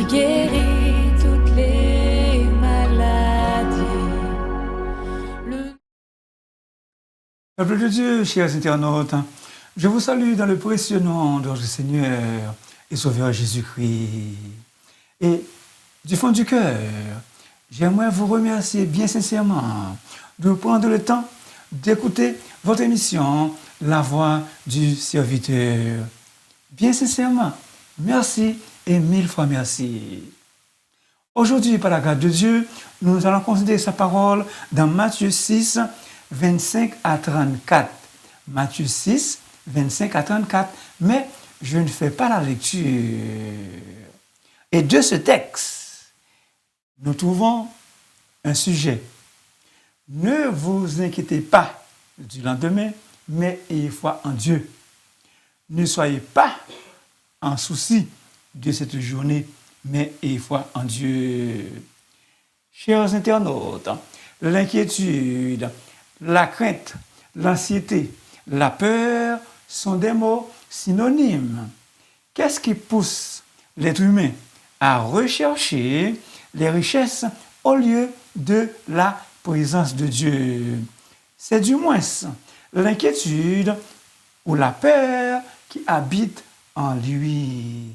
qui guérit toutes les maladies. Peuple de Dieu, chers internautes, je vous salue dans le précieux nom de notre Seigneur et Sauveur Jésus-Christ. Et du fond du cœur, j'aimerais vous remercier bien sincèrement de prendre le temps d'écouter votre émission La Voix du Serviteur. Bien sincèrement, merci et mille fois merci. Aujourd'hui, par la grâce de Dieu, nous allons considérer sa parole dans Matthieu 6, 25 à 34. Matthieu 6, 25 à 34. Mais je ne fais pas la lecture. Et de ce texte, nous trouvons un sujet. Ne vous inquiétez pas du lendemain, mais ayez foi en Dieu. Ne soyez pas en souci de cette journée, mais ayez foi en Dieu. Chers internautes, l'inquiétude, la crainte, l'anxiété, la peur sont des mots synonymes. Qu'est-ce qui pousse l'être humain à rechercher les richesses au lieu de la présence de Dieu? C'est du moins l'inquiétude ou la peur qui habite en lui.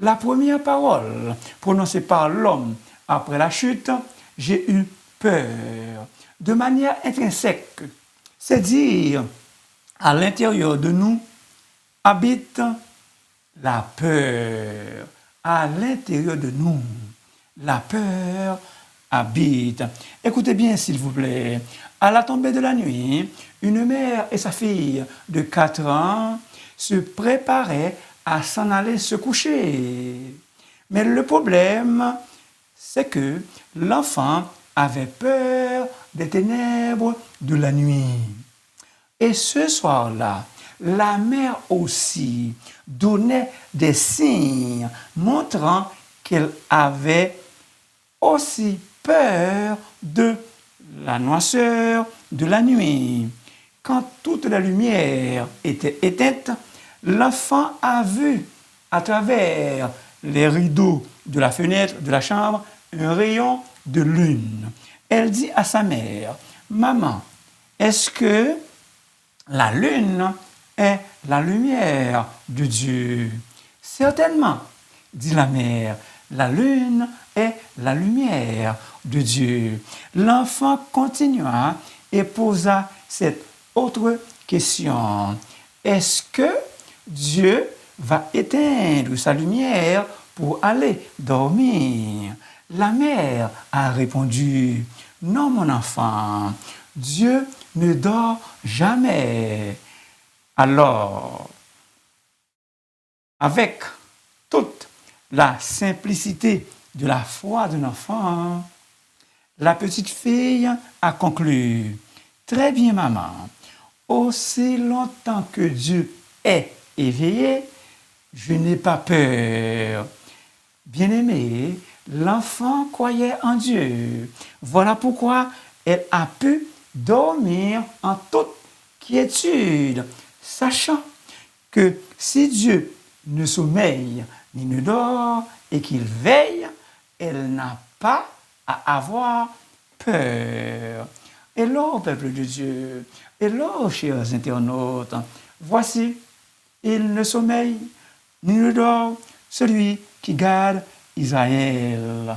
La première parole prononcée par l'homme après la chute, j'ai eu peur, de manière intrinsèque, c'est dire à l'intérieur de nous habite la peur. À l'intérieur de nous, la peur habite. Écoutez bien, s'il vous plaît. À la tombée de la nuit, une mère et sa fille de 4 ans se préparaient à s'en aller se coucher. Mais le problème, c'est que l'enfant avait peur des ténèbres de la nuit. Et ce soir-là, la mère aussi donnait des signes montrant qu'elle avait aussi peur de la noirceur de la nuit. Quand toute la lumière était éteinte, l'enfant a vu à travers les rideaux de la fenêtre de la chambre un rayon de lune. Elle dit à sa mère, « Maman, est-ce que la lune est la lumière de Dieu? » « Certainement, dit la mère, la lune est la lumière de Dieu. » L'enfant continua et posa cette autre question. Est-ce que Dieu va éteindre sa lumière pour aller dormir? La mère a répondu, non mon enfant, Dieu ne dort jamais. Alors, avec toute la simplicité de la foi d'un enfant, la petite fille a conclu, très bien maman, aussi longtemps que Dieu est éveillé, je n'ai pas peur. Bien-aimé, l'enfant croyait en Dieu. Voilà pourquoi elle a pu dormir en toute quiétude, sachant que si Dieu ne sommeille ni ne dort et qu'il veille, elle n'a pas à avoir peur. Hello, peuple de Dieu. Hello, chers internautes. Voici, il ne sommeille ni ne dort, celui qui garde Israël.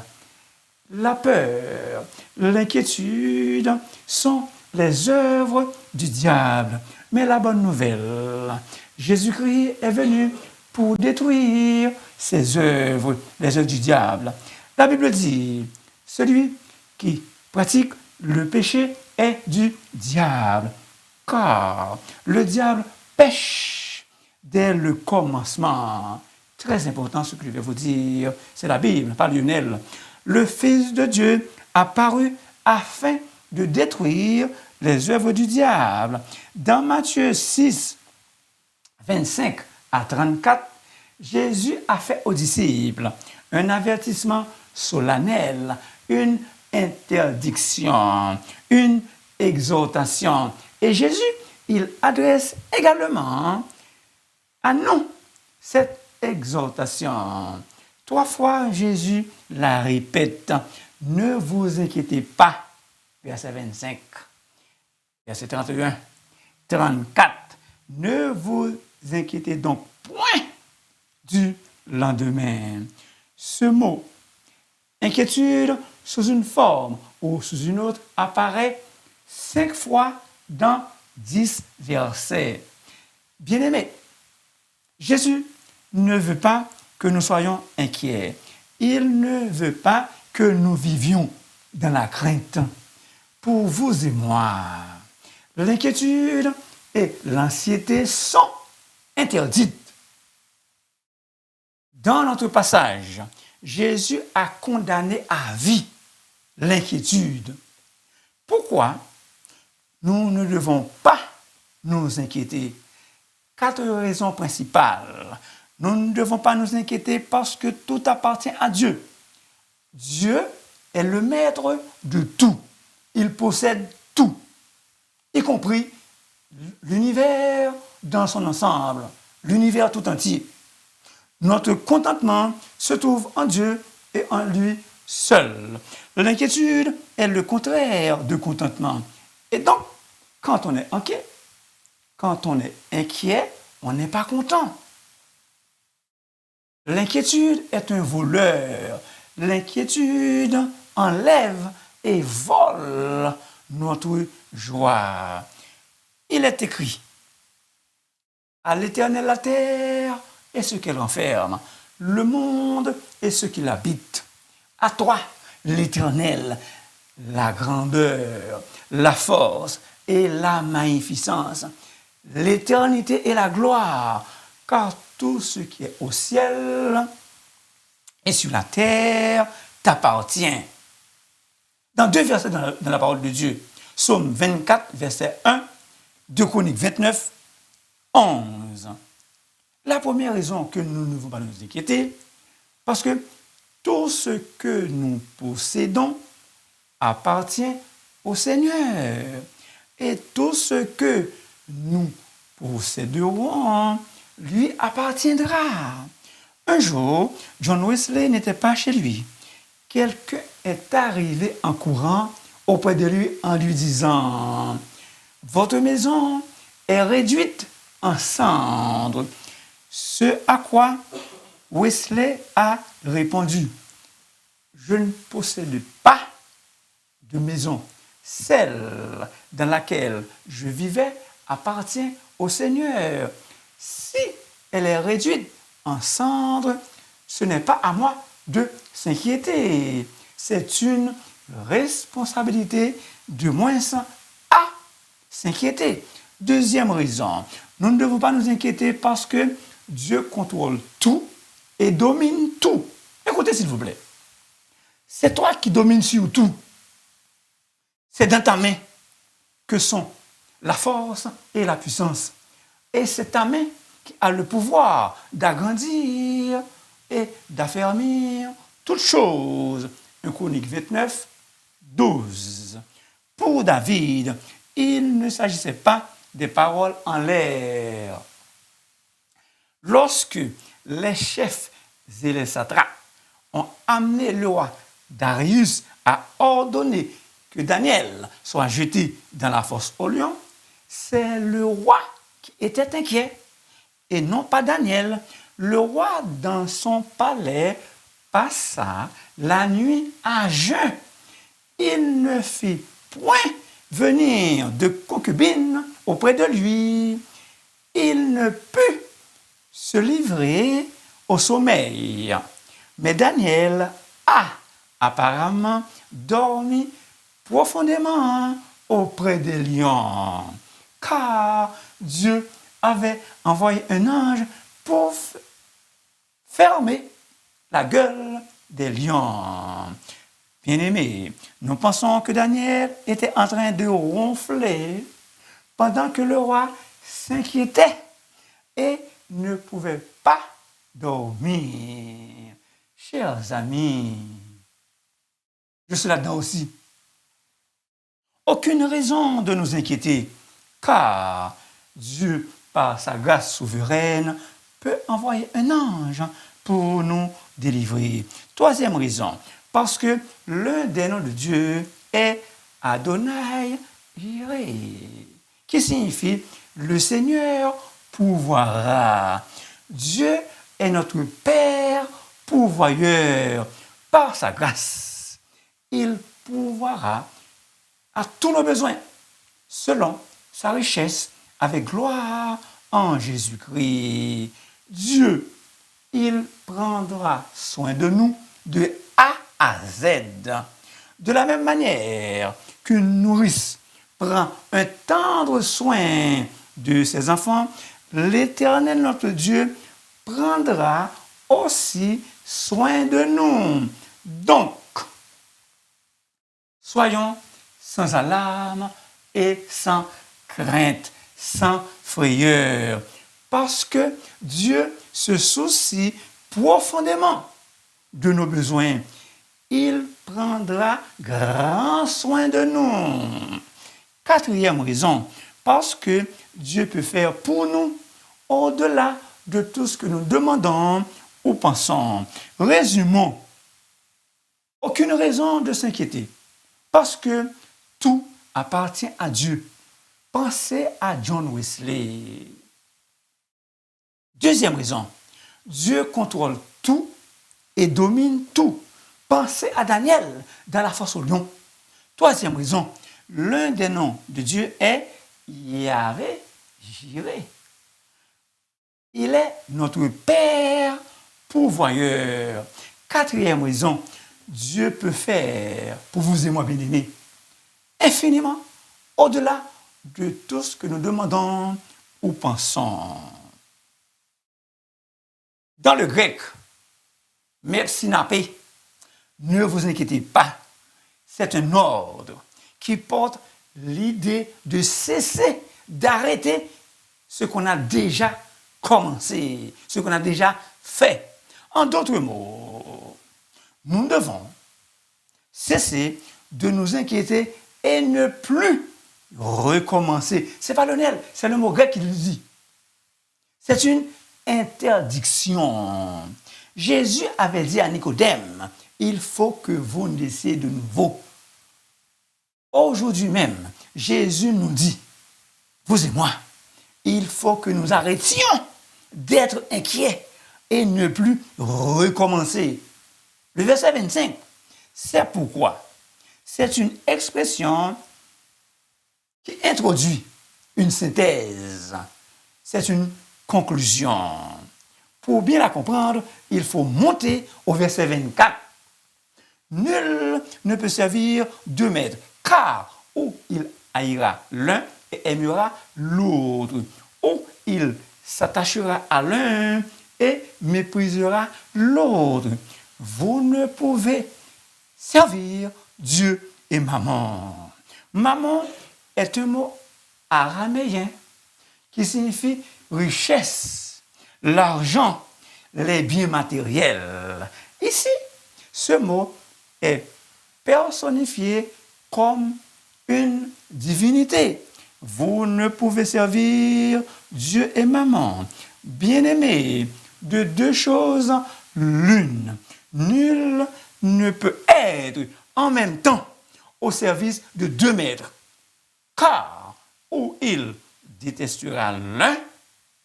La peur, l'inquiétude sont les œuvres du diable. Mais la bonne nouvelle, Jésus-Christ est venu pour détruire ces œuvres, les œuvres du diable. La Bible dit, celui qui pratique le péché est du diable, car le diable pêche dès le commencement. Très important ce que je vais vous dire, c'est la Bible, pas Lionel. Le Fils de Dieu apparut afin de détruire les œuvres du diable. Dans Matthieu 6, 25 à 34, Jésus a fait aux disciples un avertissement solennel, une interdiction, une exhortation. Et Jésus, il adresse également à nous cette exhortation. 3 fois, Jésus la répète. Ne vous inquiétez pas. Verset 25. Verset 31. 34. Ne vous inquiétez donc point du lendemain. Ce mot, inquiétude, sous une forme ou sous une autre, apparaît 5 fois dans 10 versets. Bien-aimés, Jésus ne veut pas que nous soyons inquiets. Il ne veut pas que nous vivions dans la crainte. Pour vous et moi, l'inquiétude et l'anxiété sont interdites. Dans notre passage, Jésus a condamné à vie l'inquiétude. Pourquoi nous ne devons pas nous inquiéter? 4 raisons principales. Nous ne devons pas nous inquiéter parce que tout appartient à Dieu. Dieu est le maître de tout. Il possède tout, y compris l'univers dans son ensemble, l'univers tout entier. Notre contentement se trouve en Dieu et en lui seul. L'inquiétude est le contraire de contentement. Et donc, quand on est inquiet, on n'est pas content. L'inquiétude est un voleur. L'inquiétude enlève et vole notre joie. Il est écrit, à l'Éternel la terre et ce qu'elle renferme, le monde et ce qu'il habite. À toi, l'Éternel, la grandeur, la force et la magnificence, l'éternité et la gloire, car tout ce qui est au ciel et sur la terre t'appartient. Dans 2 versets dans la parole de Dieu, Psaume 24, verset 1, 2 Chroniques 29, 11. La première raison que nous ne devons pas nous inquiéter, parce que tout ce que nous possédons appartient au Seigneur. Et tout ce que nous posséderons lui appartiendra. Un jour, John Wesley n'était pas chez lui. Quelqu'un est arrivé en courant auprès de lui en lui disant « Votre maison est réduite en cendres. » Ce à quoi Wesley a répondu « Je ne possède pas de maison. Celle dans laquelle je vivais appartient au Seigneur. Si elle est réduite en cendres, ce n'est pas à moi de s'inquiéter. C'est une responsabilité de moins à s'inquiéter. Deuxième raison, nous ne devons pas nous inquiéter parce que Dieu contrôle tout et domine tout. Écoutez s'il vous plaît. C'est toi qui domines sur tout. C'est dans ta main que sont la force et la puissance. Et c'est ta main qui a le pouvoir d'agrandir et d'affermir toutes choses. 1 Chroniques 29, 12. Pour David, il ne s'agissait pas des paroles en l'air. Lorsque les chefs et les satrapes ont amené le roi Darius à ordonner que Daniel soit jeté dans la fosse au lion, c'est le roi qui était inquiet et non pas Daniel. Le roi, dans son palais, passa la nuit à jeun. Il ne fit point venir de concubine auprès de lui. Il ne put se livrer au sommeil. Mais Daniel a apparemment dormi profondément auprès des lions, car Dieu avait envoyé un ange pour fermer la gueule des lions. Bien-aimés, nous pensons que Daniel était en train de ronfler pendant que le roi s'inquiétait et ne pouvait pas dormir. Chers amis, je suis là-dedans aussi. Aucune raison de nous inquiéter, car Dieu, par sa grâce souveraine, peut envoyer un ange pour nous délivrés. Troisième raison, parce que l'un des noms de Dieu est Adonai Jireh, qui signifie le Seigneur pourvoira. Dieu est notre Père pourvoyeur. Par sa grâce, il pourvoira à tous nos besoins, selon sa richesse, avec gloire en Jésus-Christ. Dieu, il prendra soin de nous de A à Z. De la même manière qu'une nourrice prend un tendre soin de ses enfants, l'Éternel notre Dieu prendra aussi soin de nous. Donc, soyons sans alarme et sans crainte, sans frayeur, parce que Dieu se soucie profondément de nos besoins. Il prendra grand soin de nous. Quatrième raison, parce que Dieu peut faire pour nous au-delà de tout ce que nous demandons ou pensons. Résumons, aucune raison de s'inquiéter, parce que tout appartient à Dieu. Pensez à John Wesley. Deuxième raison, Dieu contrôle tout et domine tout. Pensez à Daniel dans la fosse au lion. Troisième raison, l'un des noms de Dieu est Yahvé Jireh. Il est notre Père pourvoyeur. Quatrième raison, Dieu peut faire pour vous et moi, bien-aimés, infiniment au-delà de tout ce que nous demandons ou pensons. Dans le grec, mersinapé, ne vous inquiétez pas, c'est un ordre qui porte l'idée de cesser, d'arrêter ce qu'on a déjà commencé, ce qu'on a déjà fait. En d'autres mots, nous devons cesser de nous inquiéter et ne plus recommencer. Ce n'est pas le Nel, c'est le mot grec qui le dit. C'est une interdiction. Jésus avait dit à Nicodème, il faut que vous naissiez de nouveau. Aujourd'hui même, Jésus nous dit, vous et moi, il faut que nous arrêtions d'être inquiets et ne plus recommencer. Le verset 25, c'est pourquoi c'est une expression qui introduit une synthèse. C'est une conclusion. Pour bien la comprendre, il faut monter au verset 24. Nul ne peut servir deux maîtres, car ou il haïra l'un et aimera l'autre, ou il s'attachera à l'un et méprisera l'autre. Vous ne pouvez servir Dieu et maman. Maman est un mot araméen qui signifie richesse, l'argent, les biens matériels. Ici, ce mot est personnifié comme une divinité. Vous ne pouvez servir Dieu et maman. Bien-aimés, de deux choses l'une. Nul ne peut être en même temps au service de deux maîtres, car ou il détestera l'un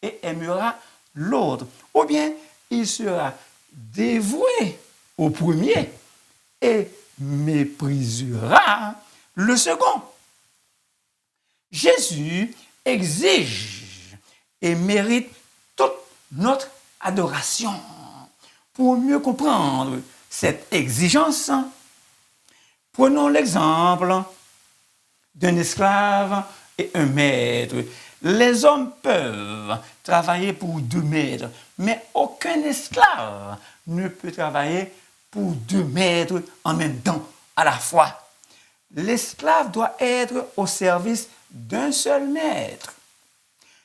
et aimera l'autre, ou bien il sera dévoué au premier et méprisera le second. Jésus exige et mérite toute notre adoration. Pour mieux comprendre cette exigence, prenons l'exemple d'un esclave et un maître. Les hommes peuvent travailler pour deux maîtres, mais aucun esclave ne peut travailler pour deux maîtres en même temps, à la fois. L'esclave doit être au service d'un seul maître.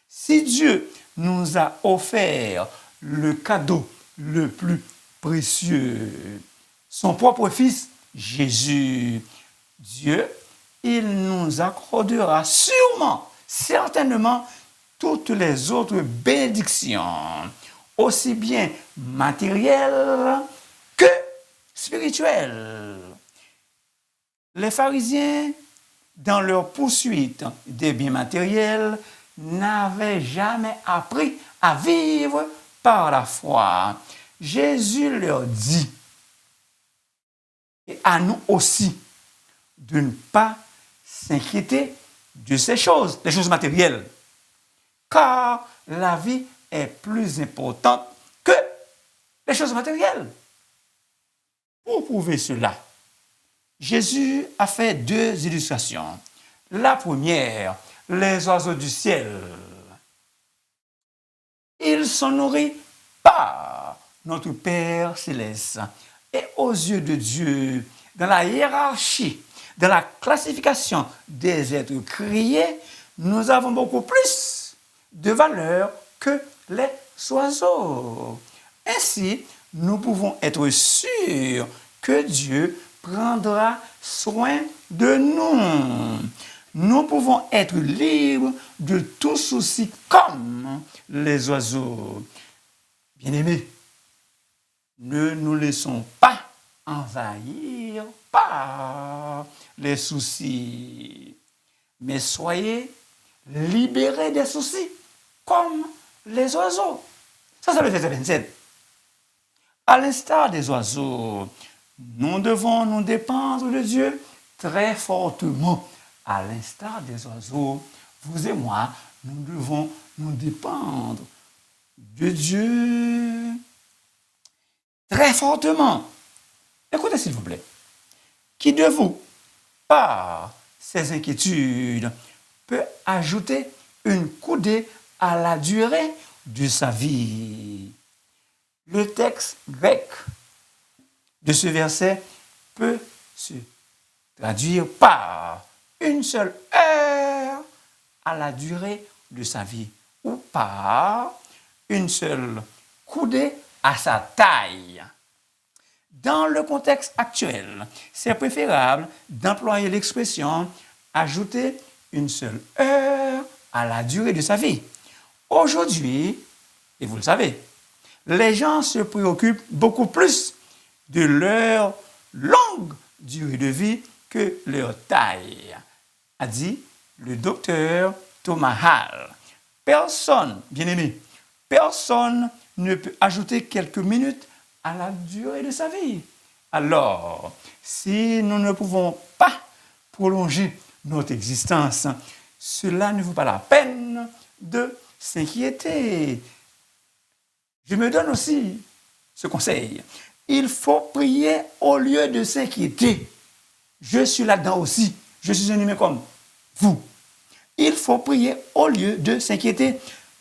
Si Dieu nous a offert le cadeau le plus précieux, son propre Fils, Jésus, Dieu, il nous accordera sûrement, certainement, toutes les autres bénédictions, aussi bien matérielles spirituelle. Les pharisiens, dans leur poursuite des biens matériels, n'avaient jamais appris à vivre par la foi. Jésus leur dit, et à nous aussi, de ne pas s'inquiéter de ces choses, les choses matérielles, car la vie est plus importante que les choses matérielles. Pour prouver cela, Jésus a fait deux illustrations. La première, les oiseaux du ciel. Ils sont nourris par notre Père céleste. Et aux yeux de Dieu, dans la hiérarchie, dans la classification des êtres créés, nous avons beaucoup plus de valeur que les oiseaux. Ainsi, nous pouvons être sûrs que Dieu prendra soin de nous. Nous pouvons être libres de tout souci comme les oiseaux. Bien-aimés, ne nous laissons pas envahir par les soucis, mais soyez libérés des soucis comme les oiseaux. Ça, c'est le verset 27. À l'instar des oiseaux, nous devons nous dépendre de Dieu très fortement. À l'instar des oiseaux, vous et moi, nous devons nous dépendre de Dieu très fortement. Écoutez s'il vous plaît. Qui de vous, par ses inquiétudes, peut ajouter une coudée à la durée de sa vie? Le texte grec de ce verset peut se traduire par une seule heure à la durée de sa vie ou par une seule coudée à sa taille. Dans le contexte actuel, c'est préférable d'employer l'expression « ajouter une seule heure à la durée de sa vie ». Aujourd'hui, et vous le savez, les gens se préoccupent beaucoup plus de leur longue durée de vie que leur taille, a dit le docteur Thomas Hall. Personne, bien aimé, personne ne peut ajouter quelques minutes à la durée de sa vie. Alors, si nous ne pouvons pas prolonger notre existence, cela ne vaut pas la peine de s'inquiéter. Je me donne aussi ce conseil. Il faut prier au lieu de s'inquiéter. Je suis là-dedans aussi. Je suis un humain comme vous. Il faut prier au lieu de s'inquiéter.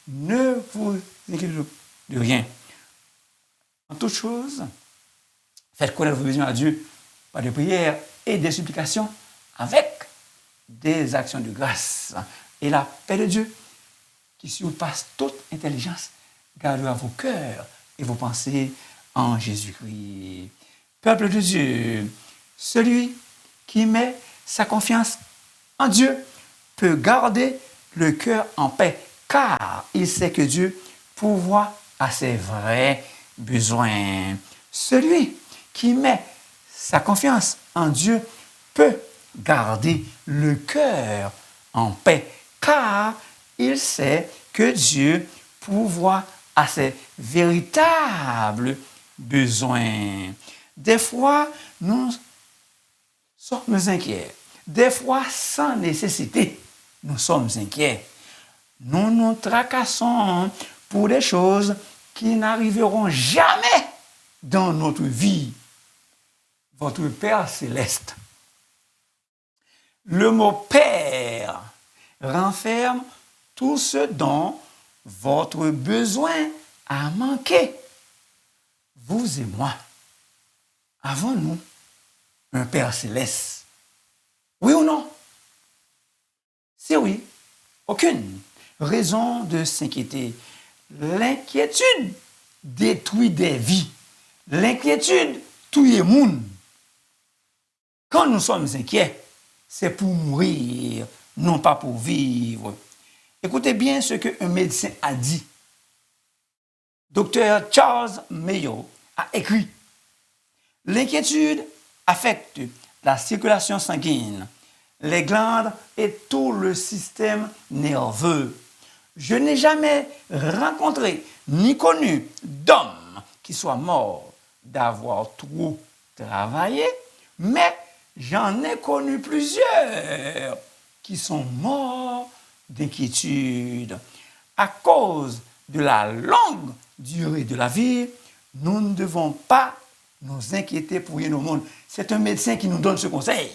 Ne vous inquiétez de rien. En toute chose, faites connaître vos besoins à Dieu par des prières et des supplications avec des actions de grâce. Et la paix de Dieu, qui surpasse toute intelligence, gardera vos cœurs et vos pensées en Jésus-Christ. Peuple de Dieu, celui qui met sa confiance en Dieu peut garder le cœur en paix, car il sait que Dieu pourvoit à ses vrais besoins. Celui qui met sa confiance en Dieu peut garder le cœur en paix, car il sait que Dieu pourvoit à ses véritables besoins. Des fois, nous sommes inquiets. Des fois, sans nécessité, nous sommes inquiets. Nous nous tracassons pour des choses qui n'arriveront jamais dans notre vie. Votre Père céleste. Le mot Père renferme tout ce dont votre besoin a manqué. Vous et moi, avons-nous un Père céleste? Oui ou non? Si oui, aucune raison de s'inquiéter. L'inquiétude détruit des vies. L'inquiétude tue les monde. Quand nous sommes inquiets, c'est pour mourir, non pas pour vivre. Écoutez bien ce qu'un médecin a dit. Docteur Charles Mayo a écrit: L'inquiétude affecte la circulation sanguine, les glandes et tout le système nerveux. Je n'ai jamais rencontré ni connu d'homme qui soit mort d'avoir trop travaillé, mais j'en ai connu plusieurs qui sont morts d'inquiétude. À cause de la longue durée de la vie, nous ne devons pas nous inquiéter pour rien au monde. C'est un médecin qui nous donne ce conseil.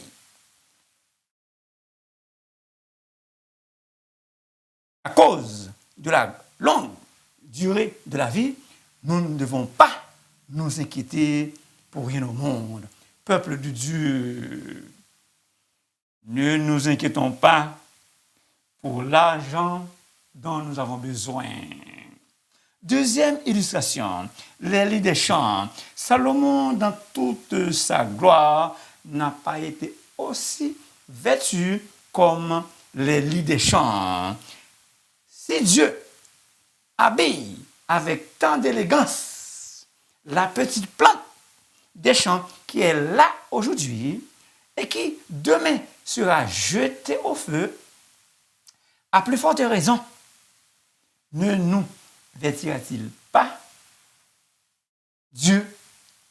À cause de la longue durée de la vie, nous ne devons pas nous inquiéter pour rien au monde. Peuple de Dieu, ne nous inquiétons pas pour l'argent dont nous avons besoin. Deuxième illustration, les lits des champs. Salomon, dans toute sa gloire, n'a pas été aussi vêtu comme les lits des champs. Si Dieu habille avec tant d'élégance la petite plante des champs qui est là aujourd'hui et qui demain sera jetée au feu, à plus forte raison, ne nous vêtira-t-il pas? Dieu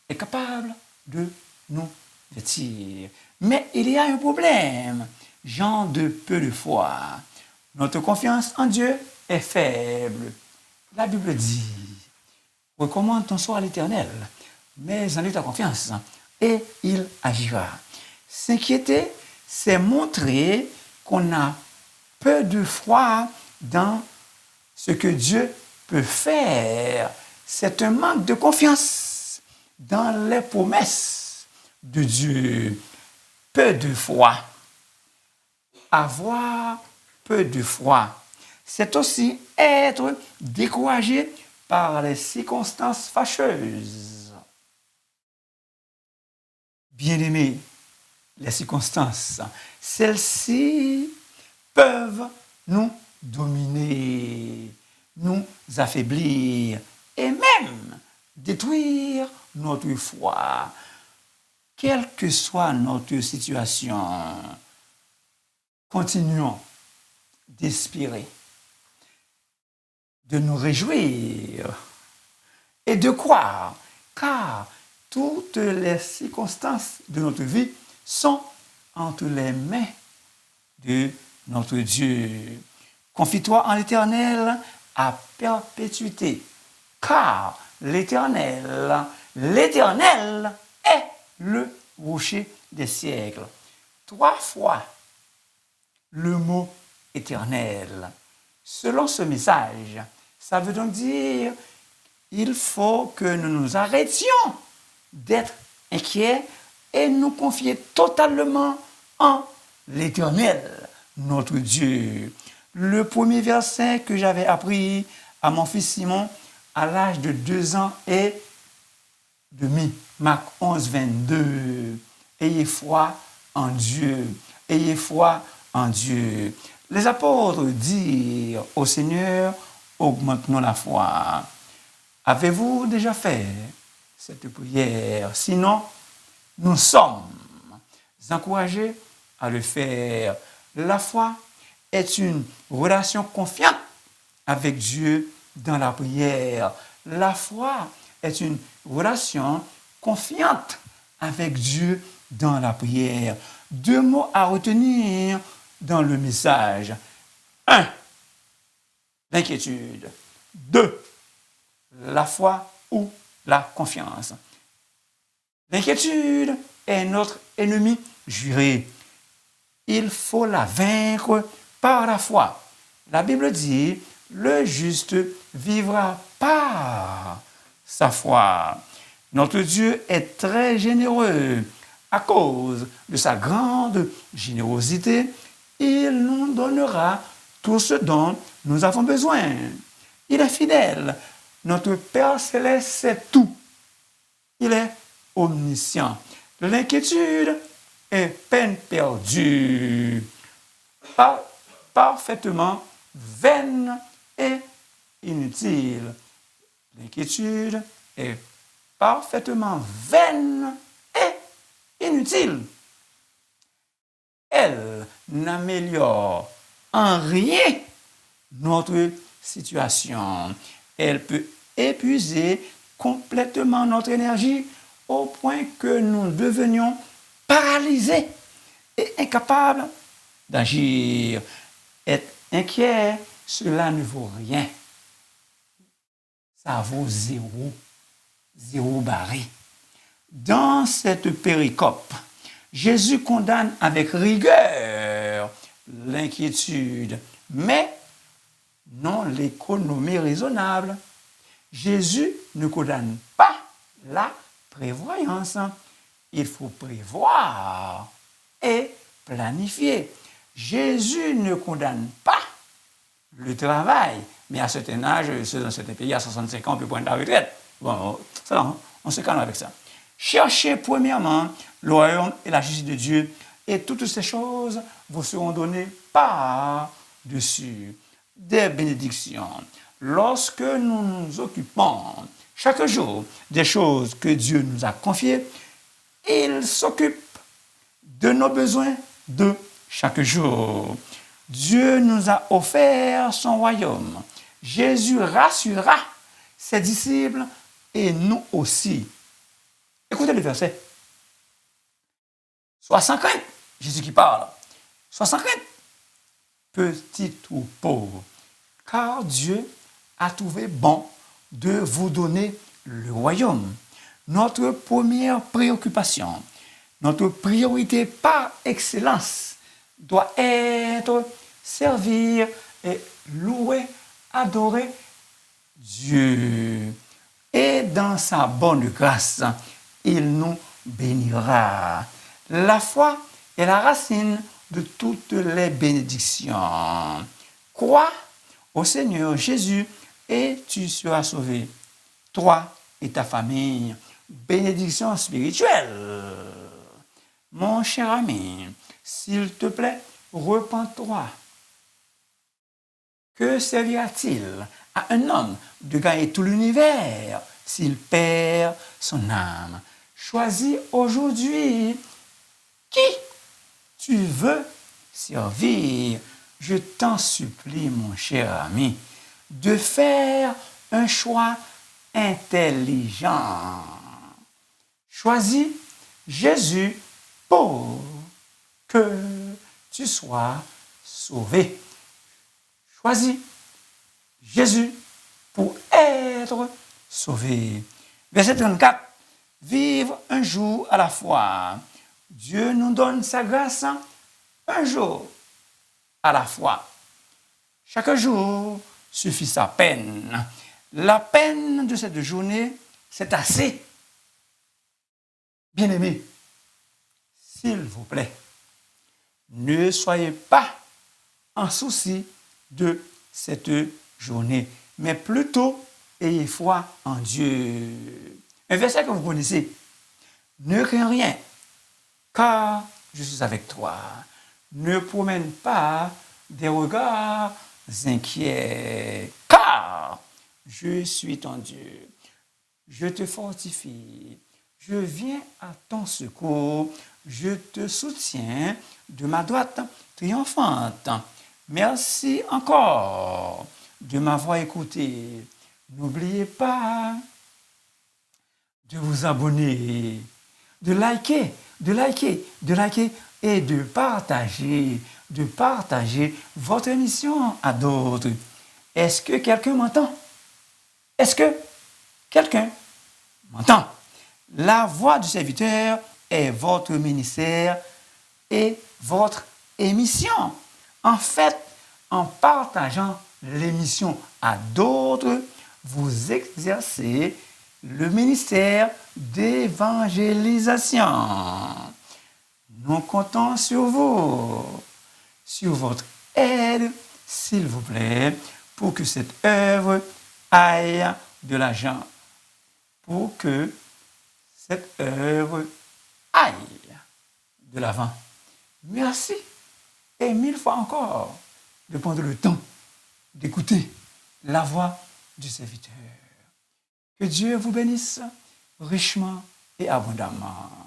est capable de nous vêtir. Mais il y a un problème, gens de peu de foi. Notre confiance en Dieu est faible. La Bible dit, recommande ton sort à l'Éternel, mais en lui ta confiance, et il agira. S'inquiéter, c'est montrer qu'on a peu de foi dans ce que Dieu peut faire. C'est un manque de confiance dans les promesses de Dieu. Peu de foi. Avoir peu de foi, c'est aussi être découragé par les circonstances fâcheuses. Bien-aimés, les circonstances, celles-ci peuvent nous dominer, nous affaiblir et même détruire notre foi. Quelle que soit notre situation, continuons d'espérer, de nous réjouir et de croire, car toutes les circonstances de notre vie sont entre les mains de notre Dieu. Confie-toi en l'Éternel à perpétuité, car l'Éternel est le rocher des siècles. 3 fois le mot éternel. Selon ce message, ça veut donc dire il faut que nous nous arrêtions d'être inquiets et nous confier totalement en l'Éternel, notre Dieu. Le premier verset que j'avais appris à mon fils Simon à l'âge de 2 ans et demi, Marc 11, 22. Ayez foi en Dieu. Ayez foi en Dieu. Les apôtres dirent au Seigneur, augmente-nous la foi. Avez-vous déjà fait cette prière? Sinon, nous sommes encouragés à le faire. La foi est une relation confiante avec Dieu dans la prière. La foi est une relation confiante avec Dieu dans la prière. 2 mots à retenir dans le message. 1. L'inquiétude. 2. La foi ou la confiance. L'inquiétude est notre ennemi juré. Il faut la vaincre par la foi. La Bible dit, le juste vivra par sa foi. Notre Dieu est très généreux. À cause de sa grande générosité, il nous donnera tout ce dont nous avons besoin. Il est fidèle. Notre Père céleste sait tout. Il est omniscient. L'inquiétude est peine perdue, parfaitement vaine et inutile. L'inquiétude est parfaitement vaine inutile. Elle n'améliore en rien notre situation. Elle peut épuiser complètement notre énergie au point que nous devenions paralysés et incapables d'agir. Être inquiet, cela ne vaut rien. Ça vaut zéro barré. Dans cette péricope, Jésus condamne avec rigueur l'inquiétude, mais non l'économie raisonnable. Jésus ne condamne pas la prévoyance. Il faut prévoir et planifier. Jésus ne condamne pas le travail, mais à certain âge, dans certains pays, à 65 ans, on peut prendre la retraite. Bon, ça, on se calme avec ça. Cherchez premièrement le royaume et la justice de Dieu, et toutes ces choses vous seront données par-dessus. Des bénédictions. Lorsque nous nous occupons chaque jour des choses que Dieu nous a confiées, il s'occupe de nos besoins de chaque jour. Dieu nous a offert son royaume. Jésus rassurera ses disciples et nous aussi. Écoutez le verset. Sois sans crainte, Jésus qui parle. Sois sans crainte, petit ou pauvre, car Dieu a trouvé bon de vous donner le royaume. Notre première préoccupation, notre priorité par excellence doit être servir et louer, adorer Dieu. Et dans sa bonne grâce, il nous bénira. La foi est la racine de toutes les bénédictions. Crois au Seigneur Jésus et tu seras sauvé, toi et ta famille. Bénédiction spirituelle. Mon cher ami, s'il te plaît, repens-toi. Que servira-t-il à un homme de gagner tout l'univers s'il perd son âme? Choisis aujourd'hui qui tu veux servir. Je t'en supplie, mon cher ami, de faire un choix intelligent. Choisis Jésus pour que tu sois sauvé. Choisis Jésus pour être sauvé. Verset 34. Vivre un jour à la fois. Dieu nous donne sa grâce un jour à la fois. Chaque jour suffit sa peine. La peine de cette journée, c'est assez. Bien-aimés, s'il vous plaît, ne soyez pas en souci de cette journée, mais plutôt ayez foi en Dieu. Un verset que vous connaissez. Ne crains rien, car je suis avec toi. Ne promène pas des regards inquiets, car je suis ton Dieu. Je te fortifie. Je viens à ton secours. Je te soutiens de ma droite triomphante. Merci encore de m'avoir écouté. N'oubliez pas de vous abonner, de liker et de partager votre émission à d'autres. Est-ce que quelqu'un m'entend? Est-ce que quelqu'un m'entend? La voix du serviteur est votre ministère et votre émission. En fait, en partageant l'émission à d'autres, vous exercez le ministère d'évangélisation. Nous comptons sur vous, sur votre aide, s'il vous plaît, pour que cette œuvre aille de l'avant, pour que cette œuvre aille de l'avant. Merci et mille fois encore de prendre le temps d'écouter la voix du serviteur. Que Dieu vous bénisse richement et abondamment.